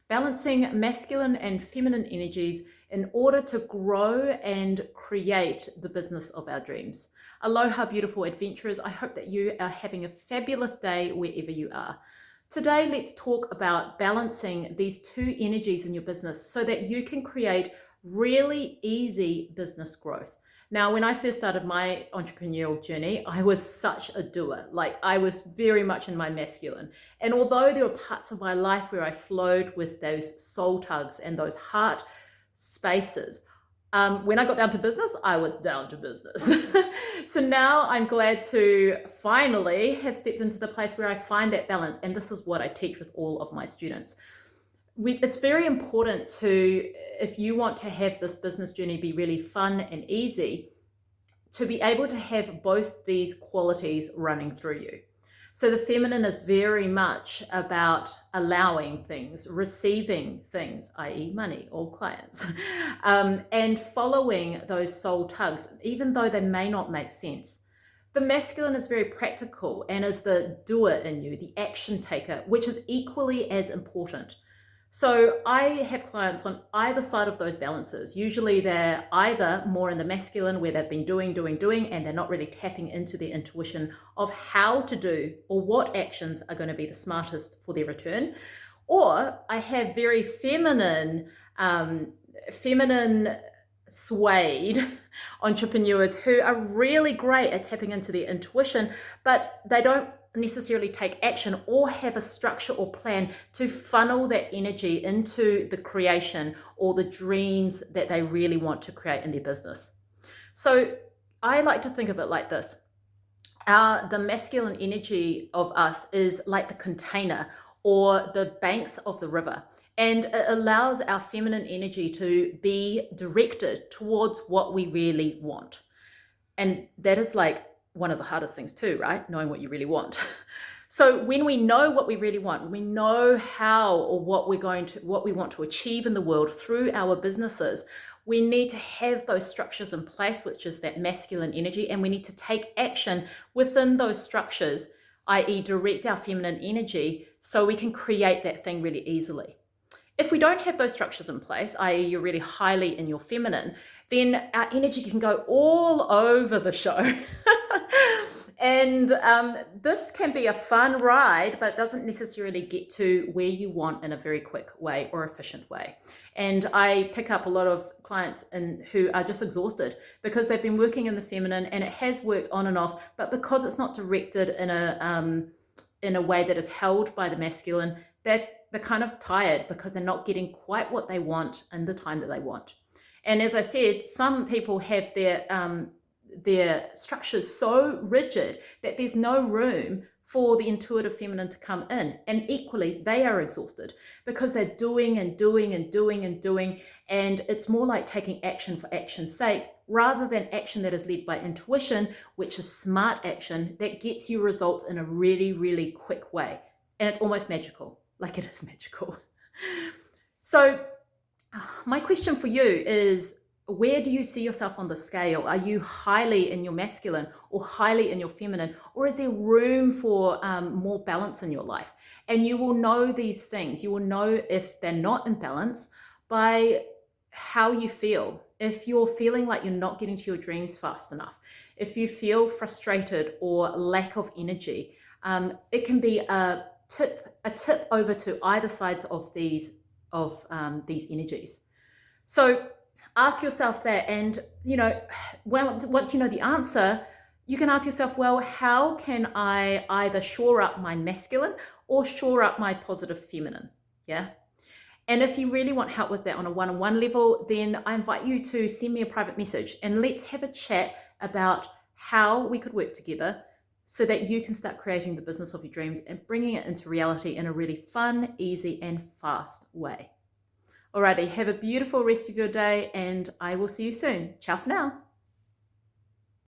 balancing masculine and feminine energies in order to grow and create the business of our dreams. Aloha, beautiful adventurers. I hope that you are having a fabulous day wherever you are. Today, let's talk about balancing these two energies in your business so that you can create really easy business growth. Now, when I first started my entrepreneurial journey, I was such a doer. Like, I was very much in my masculine. And although there were parts of my life where I flowed with those soul tugs and those heart spaces, when I got down to business, I was down to business. So now I'm glad to finally have stepped into the place where I find that balance. And this is what I teach with all of my students. It's very important to, if you want to have this business journey be really fun and easy, to be able to have both these qualities running through you. So the feminine is very much about allowing things, receiving things, i.e. money or clients, and following those soul tugs, even though they may not make sense. The masculine is very practical and is the doer in you, the action taker, which is equally as important. So I have clients on either side of those balances. Usually they're either more in the masculine where they've been doing, and they're not really tapping into their intuition of how to do or what actions are going to be the smartest for their return. Or I have very feminine swayed entrepreneurs who are really great at tapping into their intuition, but they don't necessarily take action or have a structure or plan to funnel that energy into the creation or the dreams that they really want to create in their business. So I like to think of it like this. The masculine energy of us is like the container or the banks of the river. And it allows our feminine energy to be directed towards what we really want. And that is like one of the hardest things too, right? Knowing what you really want. So when we know what we really want, we know how or what we want to achieve in the world through our businesses, we need to have those structures in place, which is that masculine energy, and we need to take action within those structures, i.e. direct our feminine energy so we can create that thing really easily. If we don't have those structures in place, i.e. you're really highly in your feminine, then our energy can go all over the show. And this can be a fun ride, but it doesn't necessarily get to where you want in a very quick way or efficient way. And I pick up a lot of clients who are just exhausted because they've been working in the feminine and it has worked on and off, but because it's not directed in a way that is held by the masculine, they're kind of tired because they're not getting quite what they want in the time that they want. And as I said, some people have their structures so rigid that there's no room for the intuitive feminine to come in. And equally, they are exhausted because they're doing, and it's more like taking action for action's sake rather than action that is led by intuition, which is smart action that gets you results in a really, really quick way. And it's almost magical, like it is magical. So my question for you is, where do you see yourself on the scale? Are you highly in your masculine or highly in your feminine? Or is there room for more balance in your life? And you will know these things. You will know if they're not in balance by how you feel. If you're feeling like you're not getting to your dreams fast enough, if you feel frustrated or lack of energy, it can be a tip over to either sides of these energies. So ask yourself that, and once you know the answer, you can ask yourself, well, how can I either shore up my masculine or shore up my positive feminine? Yeah. And if you really want help with that on a one-on-one level, then I invite you to send me a private message and let's have a chat about how we could work together so that you can start creating the business of your dreams and bringing it into reality in a really fun, easy, and fast way. Alrighty, have a beautiful rest of your day and I will see you soon. Ciao for now.